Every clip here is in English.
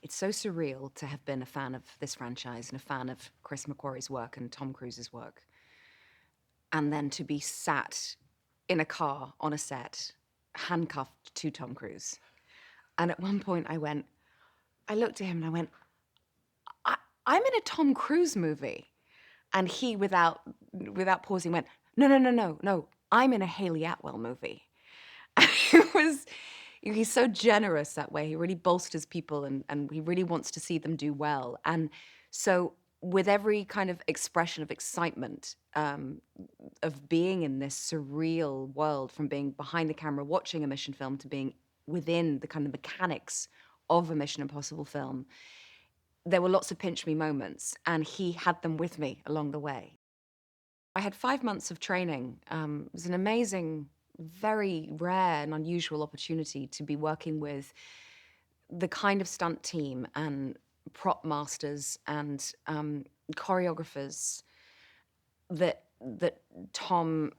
It's so surreal to have been a fan of this franchise and a fan of Chris McQuarrie's work and Tom Cruise's work, and then to be sat in a car on a set, handcuffed to Tom Cruise. And at one point I looked at him and I went, I'm in a Tom Cruise movie. And he, without pausing, went, no, no, no, no, no, I'm in a Hayley Atwell movie. It was, he's so generous that way. He really bolsters people and he really wants to see them do well. And so with every kind of expression of excitement of being in this surreal world, from being behind the camera watching a Mission film to being within the kind of mechanics of a Mission Impossible film, there were lots of pinch me moments, and he had them with me along the way. I had 5 months of training. It was an amazing, very rare and unusual opportunity to be working with the kind of stunt team and prop masters and choreographers that Tom,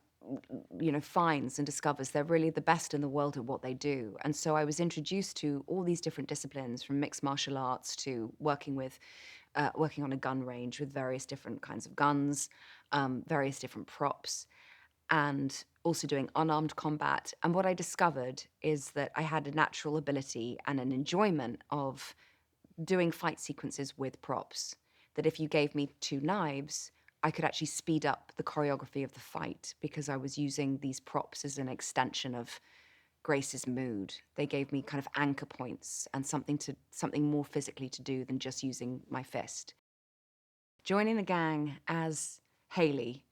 finds and discovers. They're really the best in the world at what they do. And so I was introduced to all these different disciplines, from mixed martial arts to working on a gun range with various different kinds of guns, various different props, and also doing unarmed combat. And what I discovered is that I had a natural ability and an enjoyment of doing fight sequences with props. That if you gave me 2 knives, I could actually speed up the choreography of the fight because I was using these props as an extension of Grace's mood. They gave me kind of anchor points and something more physically to do than just using my fist. Joining the gang as Hayley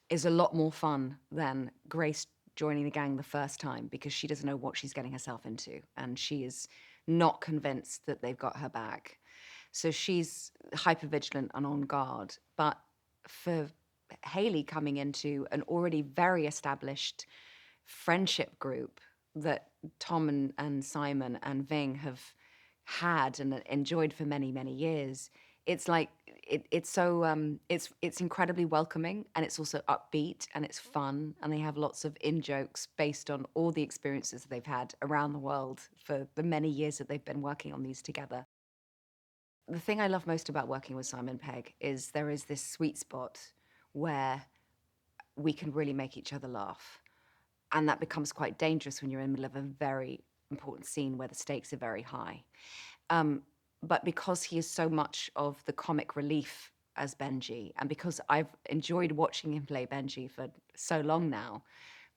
is a lot more fun than Grace joining the gang the first time, because she doesn't know what she's getting herself into and she is not convinced that they've got her back. So she's hypervigilant and on guard. But for Hayley coming into an already very established friendship group that Tom and Simon and Ving have had and enjoyed for many, many years, it's like it's so it's incredibly welcoming, and it's also upbeat and it's fun, and they have lots of in jokes based on all the experiences that they've had around the world for the many years that they've been working on these together. The thing I love most about working with Simon Pegg is there is this sweet spot where we can really make each other laugh. And that becomes quite dangerous when you're in the middle of a very important scene where the stakes are very high. But because he is so much of the comic relief as Benji, and because I've enjoyed watching him play Benji for so long now,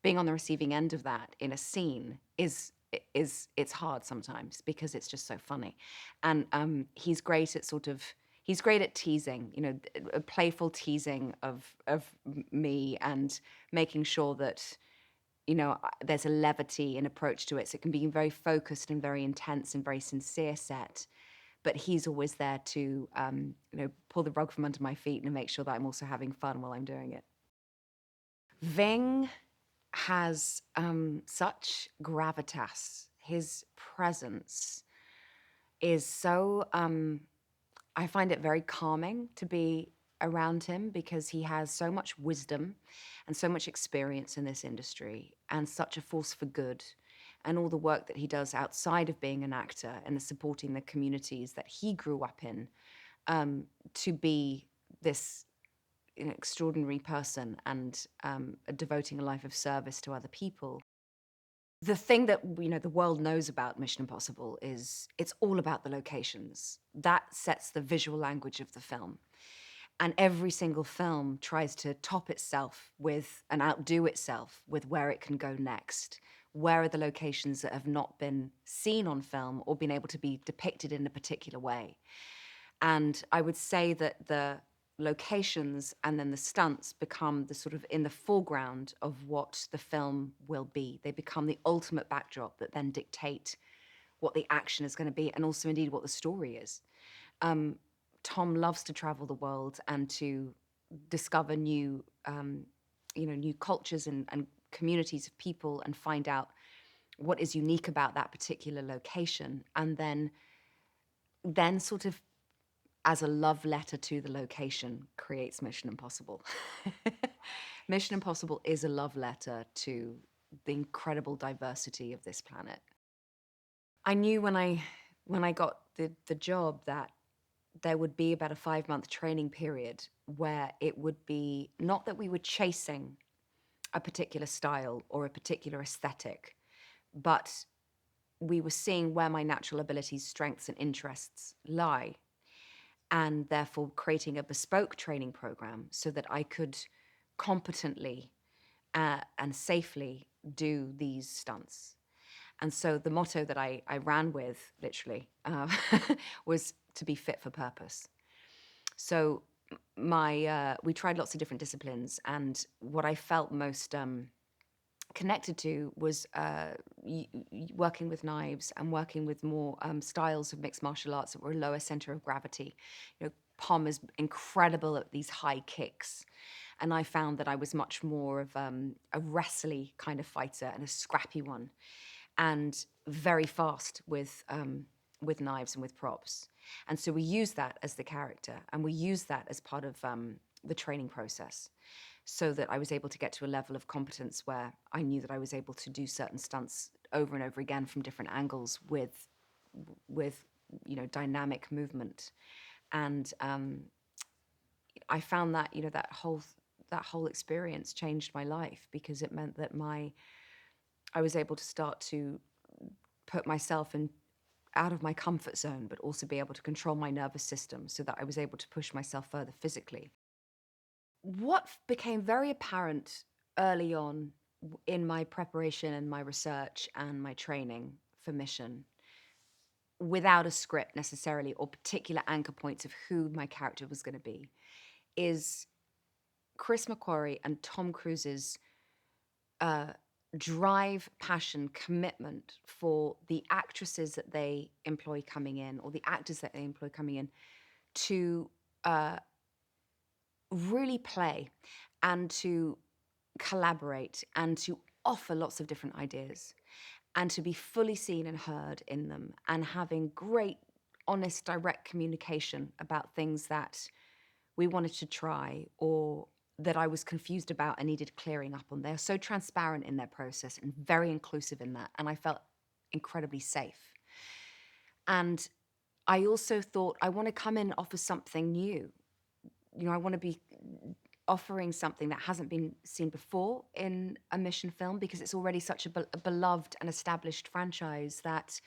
being on the receiving end of that in a scene is it's hard sometimes because it's just so funny. And he's great at teasing, a playful teasing of me, and making sure that there's a levity and approach to it. So it can be very focused and very intense and very sincere set. But he's always there to, pull the rug from under my feet and make sure that I'm also having fun while I'm doing it. Ving has such gravitas. His presence is so, I find it very calming to be around him because he has so much wisdom and so much experience in this industry and such a force for good, and all the work that he does outside of being an actor and the supporting the communities that he grew up in, to be this extraordinary person and devoting a life of service to other people. The thing that the world knows about Mission Impossible is it's all about the locations. That sets the visual language of the film. And every single film tries to top itself with and outdo itself with where it can go next. Where are the locations that have not been seen on film or been able to be depicted in a particular way? And I would say that the locations and then the stunts become the sort of in the foreground of what the film will be. They become the ultimate backdrop that then dictate what the action is going to be, and also indeed what the story is. Tom loves to travel the world and to discover new, new cultures and communities of people, and find out what is unique about that particular location, and then sort of as a love letter to the location creates Mission Impossible. Mission Impossible is a love letter to the incredible diversity of this planet. I knew when I when I got the job that there would be about a 5-month training period where it would be not that we were chasing a particular style or a particular aesthetic, but we were seeing where my natural abilities, strengths, and interests lie, and therefore creating a bespoke training program so that I could competently and safely do these stunts. And so the motto that I ran with, literally, was to be fit for purpose. So we tried lots of different disciplines, and what I felt most connected to was working with knives and working with more styles of mixed martial arts that were a lower center of gravity. Pom is incredible at these high kicks, and I found that I was much more of a wrestly kind of fighter and a scrappy one, and very fast with knives and with props. And so we used that as the character, and we used that as part of the training process, so that I was able to get to a level of competence where I knew that I was able to do certain stunts over and over again from different angles with dynamic movement. And I found that that whole experience changed my life, because it meant that I was able to start to put myself out of my comfort zone, but also be able to control my nervous system so that I was able to push myself further physically. What became very apparent early on in my preparation and my research and my training for Mission, without a script necessarily or particular anchor points of who my character was going to be, is Chris McQuarrie and Tom Cruise's drive, passion, commitment for the actresses that they employ coming in, or the actors that they employ coming in, to really play and to collaborate and to offer lots of different ideas and to be fully seen and heard in them, and having great, honest, direct communication about things that we wanted to try or that I was confused about and needed clearing up on. They're so transparent in their process and very inclusive in that. And I felt incredibly safe. And I also thought, I want to come in and offer something new. I want to be offering something that hasn't been seen before in a Mission film, because it's already such a beloved and established franchise that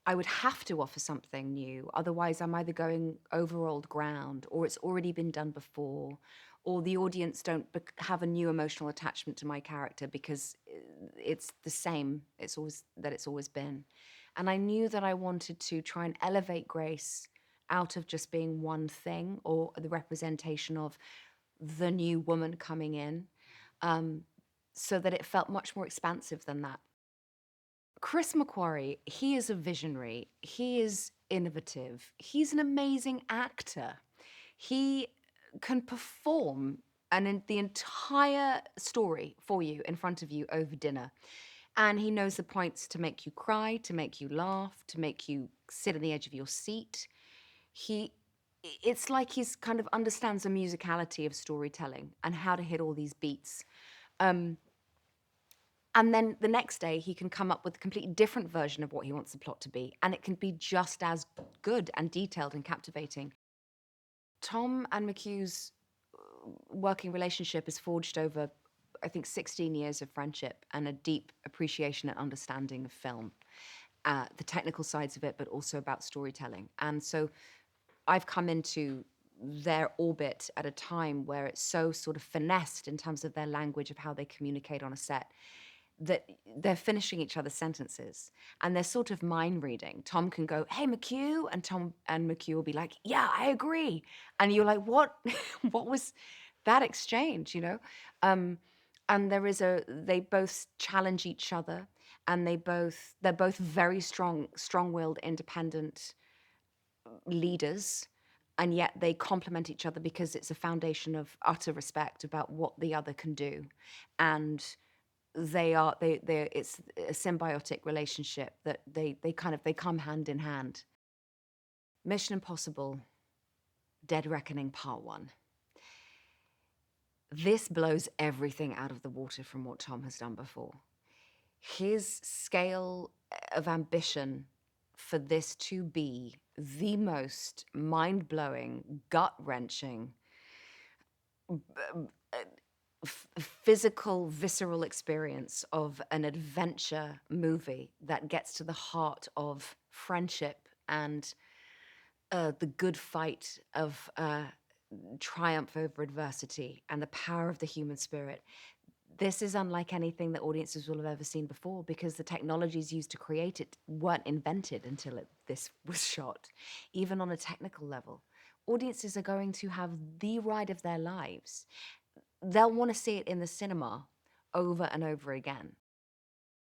I would have to offer something new. Otherwise, I'm either going over old ground, or it's already been done before, or the audience don't have a new emotional attachment to my character because it's the same. It's always been. And I knew that I wanted to try and elevate Grace out of just being one thing or the representation of the new woman coming in, so that it felt much more expansive than that. Chris McQuarrie, he is a visionary. He is innovative. He's an amazing actor. He can perform the entire story for you in front of you over dinner. And he knows the points to make you cry, to make you laugh, to make you sit on the edge of your seat. It's like he's kind of understands the musicality of storytelling and how to hit all these beats. And then the next day, he can come up with a completely different version of what he wants the plot to be, and it can be just as good and detailed and captivating. Tom and McHugh's working relationship is forged over, I think, 16 years of friendship and a deep appreciation and understanding of film, the technical sides of it, but also about storytelling. And so I've come into their orbit at a time where it's so sort of finessed in terms of their language of how they communicate on a set, that they're finishing each other's sentences and they're sort of mind reading. Tom can go, "Hey, McHugh," and Tom and McHugh will be like, "Yeah, I agree." And you're like, what? What was that exchange, And they both challenge each other, and they're both very strong-willed, independent leaders, and yet they complement each other because it's a foundation of utter respect about what the other can do. And it's a symbiotic relationship that they come hand in hand. Mission Impossible Dead Reckoning Part 1. This blows everything out of the water from what Tom has done before. His scale of ambition for this to be the most mind-blowing, gut-wrenching, physical, visceral experience of an adventure movie that gets to the heart of friendship and the good fight of triumph over adversity and the power of the human spirit. This is unlike anything that audiences will have ever seen before, because the technologies used to create it weren't invented until this was shot. Even on a technical level, audiences are going to have the ride of their lives. They'll want to see it in the cinema over and over again.